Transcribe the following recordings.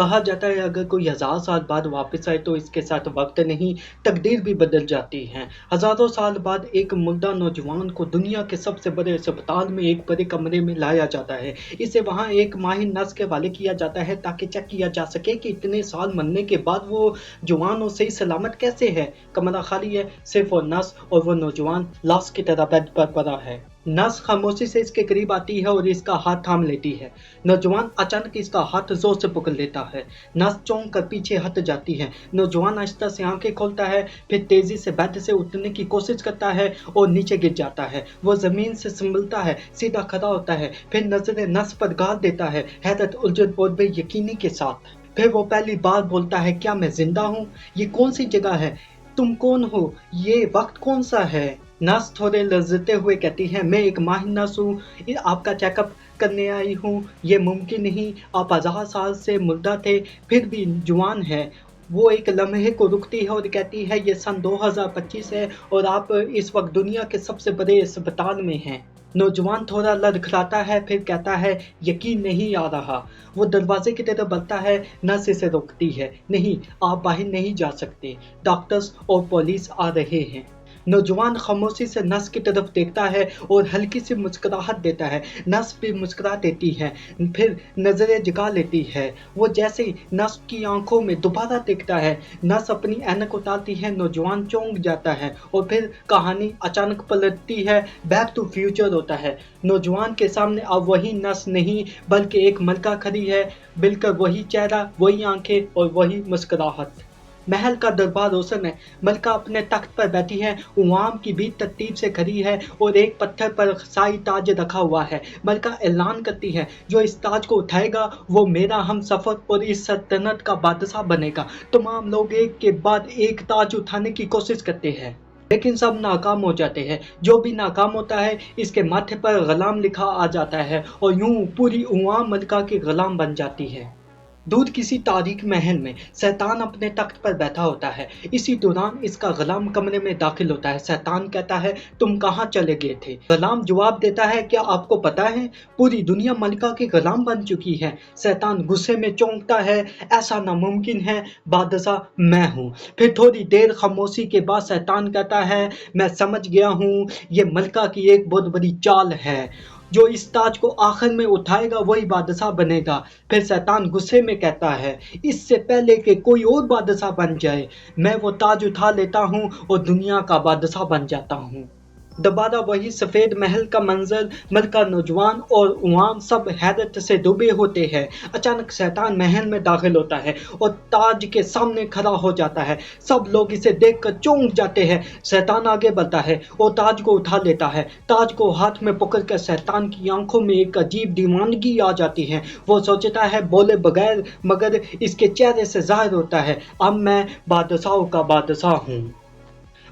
कहा जाता है अगर कोई 1000 साल बाद वापस आए तो इसके साथ वक्त नहीं, तकदीर भी बदल जाती है। हजारों साल बाद एक मुर्दा नौजवान को दुनिया के सबसे बड़े अस्पताल में एक बड़े कमरे में लाया जाता है। इसे वहां एक माहिर नर्स के हवाले किया जाता है ताकि चेक किया जा सके कि इतने साल मरने के बाद वो जवान और सही सलामत कैसे है। कमरा खाली है, सिर्फ वो नर्स और वो नौजवान लाश की तरह बेड पर पड़ा है। नर्स खामोशी से इसके करीब आती है और इसका हाथ थाम लेती है। नौजवान अचानक इसका हाथ जोर से पकड़ लेता है। नर्स चौंक कर पीछे हट जाती है। नौजवान आहिस्ता से आंखें खोलता है, फिर तेजी से बेड से उठने की कोशिश करता है और नीचे गिर जाता है। वो जमीन से संभलता है, सीधा खड़ा होता है, फिर नजरें नर्स पर गाड़ देता है, हैरत, उलझन और बेयकीनी के साथ। फिर वो पहली बार बोलता है, क्या मैं जिंदा हूँ? ये कौन सी जगह है? तुम कौन हो? ये वक्त कौन सा है? नर्स थोड़े लज्जते हुए कहती है, मैं एक माहिर नर्स हूँ, आपका चेकअप करने आई हूँ। ये मुमकिन नहीं, आप 1000 साल से मुर्दा थे फिर भी जवान है। वो एक लम्हे को रुकती है और कहती है, ये सन 2025 है और आप इस वक्त दुनिया के सबसे बड़े अस्पताल में हैं। नौजवान थोड़ा लड़खड़ाता है, फिर कहता है, यकीन नहीं आ रहा। वो दरवाजे की तरफ बढ़ता है। नर्स इसे रोकती है, नहीं, आप बाहर नहीं जा सकते, डॉक्टर्स और पुलिस आ रहे हैं। नौजवान खामोशी से नर्स की तरफ देखता है और हल्की सी मुस्कुराहट देता है। नर्स भी मुस्कुरा देती है, फिर नजरें जगा लेती है। वो जैसे ही नर्स की आंखों में दोबारा देखता है, नर्स अपनी ऐनक उतारती है। नौजवान चौंक जाता है और फिर कहानी अचानक पलटती है। बैक टू फ्यूचर होता है। नौजवान के सामने अब वही नर्स नहीं बल्कि एक मलका खड़ी है, बिल्कुल वही चेहरा, वही आंखें और वही मुस्कुराहट। महल का दरबार रोशन है। मलका अपने तख्त पर बैठी है, उवाम की भी तरतीब से खड़ी है और एक पत्थर पर शाही ताज रखा हुआ है। मलका ऐलान करती है, जो इस ताज को उठाएगा वो मेरा हम सफर और इस सल्तनत का बादशाह बनेगा। तमाम लोग एक के बाद एक ताज उठाने की कोशिश करते हैं, लेकिन सब नाकाम हो जाते हैं। जो भी नाकाम होता है इसके माथे पर गुलाम लिखा आ जाता है और यूं पूरी उवाम मलका की गुलाम बन जाती है। दूर किसी तारीक महल में शैतान अपने तख्त पर बैठा होता है। इसी दौरान इसका गुलाम कमरे में दाखिल होता है। शैतान कहता है, तुम कहाँ चले गए थे? गुलाम जवाब देता है, क्या आपको पता है पूरी दुनिया मलका की गुलाम बन चुकी है? शैतान गुस्से में चौंकता है, ऐसा नामुमकिन है, बादशाह मैं हूँ। फिर थोड़ी देर खामोशी के बाद शैतान कहता है, मैं समझ गया हूँ, ये मलका की एक बहुत बड़ी चाल है। जो इस ताज को आखिर में उठाएगा वही बादशाह बनेगा। फिर शैतान गुस्से में कहता है, इससे पहले कि कोई और बादशाह बन जाए, मैं वो ताज उठा लेता हूँ और दुनिया का बादशाह बन जाता हूँ। दोबारा वही सफेद महल का मंजर। मलका, नौजवान और उवाम सब हैरत से डूबे होते हैं। अचानक शैतान महल में दाखिल होता है और ताज के सामने खड़ा हो जाता है। सब लोग इसे देखकर चौंक जाते हैं। शैतान आगे बढ़ता है और ताज को उठा लेता है। ताज को हाथ में पकड़कर शैतान की आंखों में एक अजीब दीवानगी आ जाती है। वो सोचता है बोले बगैर, मगर इसके चेहरे से जाहिर होता है, अब मैं बादशाहों का बादशाह हूँ।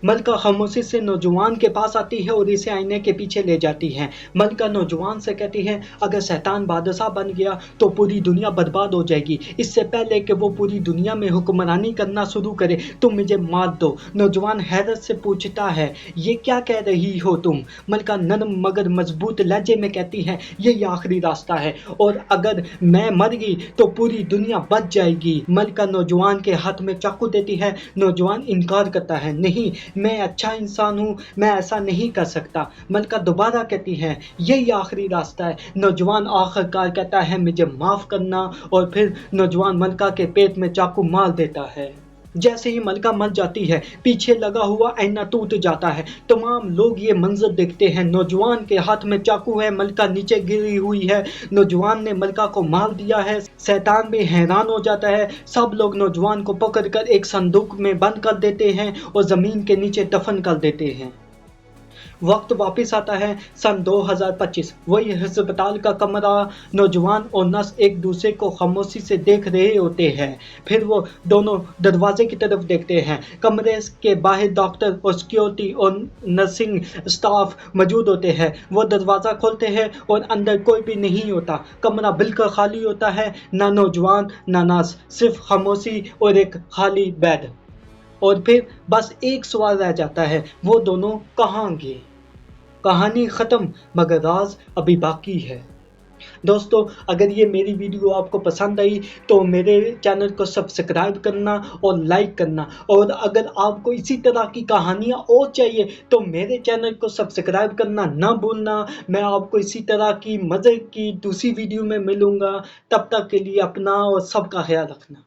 मलका खामोशी से नौजवान के पास आती है और इसे आईने के पीछे ले जाती है। मलका नौजवान से कहती है, अगर शैतान बादशाह बन गया तो पूरी दुनिया बर्बाद हो जाएगी। इससे पहले कि वो पूरी दुनिया में हुक्मरानी करना शुरू करे, तुम मुझे मार दो। नौजवान हैरत से पूछता है, ये क्या कह रही हो तुम? मलका नरम मगर मजबूत लहजे में कहती है, यही आखिरी रास्ता है और अगर मैं मर गई तो पूरी दुनिया बच जाएगी। मलका नौजवान के हाथ में चाकू देती है। नौजवान इनकार करता है, नहीं, मैं अच्छा इंसान हूँ, मैं ऐसा नहीं कर सकता। मलका दोबारा कहती है, यही आखिरी रास्ता है। नौजवान आखिरकार कहता है, मुझे माफ करना, और फिर नौजवान मलका के पेट में चाकू मार देता है। जैसे ही मलका मर जाती है, पीछे लगा हुआ आईना टूट जाता है। तमाम लोग ये मंजर देखते हैं। नौजवान के हाथ में चाकू है, मलका नीचे गिरी हुई है। नौजवान ने मलका को मार दिया है। शैतान भी हैरान हो जाता है। सब लोग नौजवान को पकड़कर एक संदूक में बंद कर देते हैं और जमीन के नीचे दफन कर देते हैं। वक्त वापस आता है सन 2025। वही अस्पताल का कमरा। नौजवान और नर्स एक दूसरे को खामोशी से देख रहे होते हैं। फिर वो दोनों दरवाजे की तरफ देखते हैं। कमरे के बाहर डॉक्टर और सिक्योरिटी और नर्सिंग स्टाफ मौजूद होते हैं। वो दरवाज़ा खोलते हैं और अंदर कोई भी नहीं होता। कमरा बिल्कुल खाली होता है, ना नौजवान ना नर्स, सिर्फ खामोशी और एक खाली बेड। और फिर बस एक सवाल रह जाता है, वो दोनों कहाँ गए? कहानी खत्म, मगर राज अभी बाकी है। دوستو اگر یہ میری ویڈیو آپ کو پسند آئی تو میرے چینل کو سبسکرائب کرنا اور لائک کرنا، اور اگر آپ کو اسی طرح کی کہانیاں اور چاہیے تو میرے چینل کو سبسکرائب کرنا نہ بھولنا۔ میں آپ کو اسی طرح کی مزے کی دوسری ویڈیو میں ملوں گا، تب تک کے لیے اپنا اور سب کا خیال رکھنا۔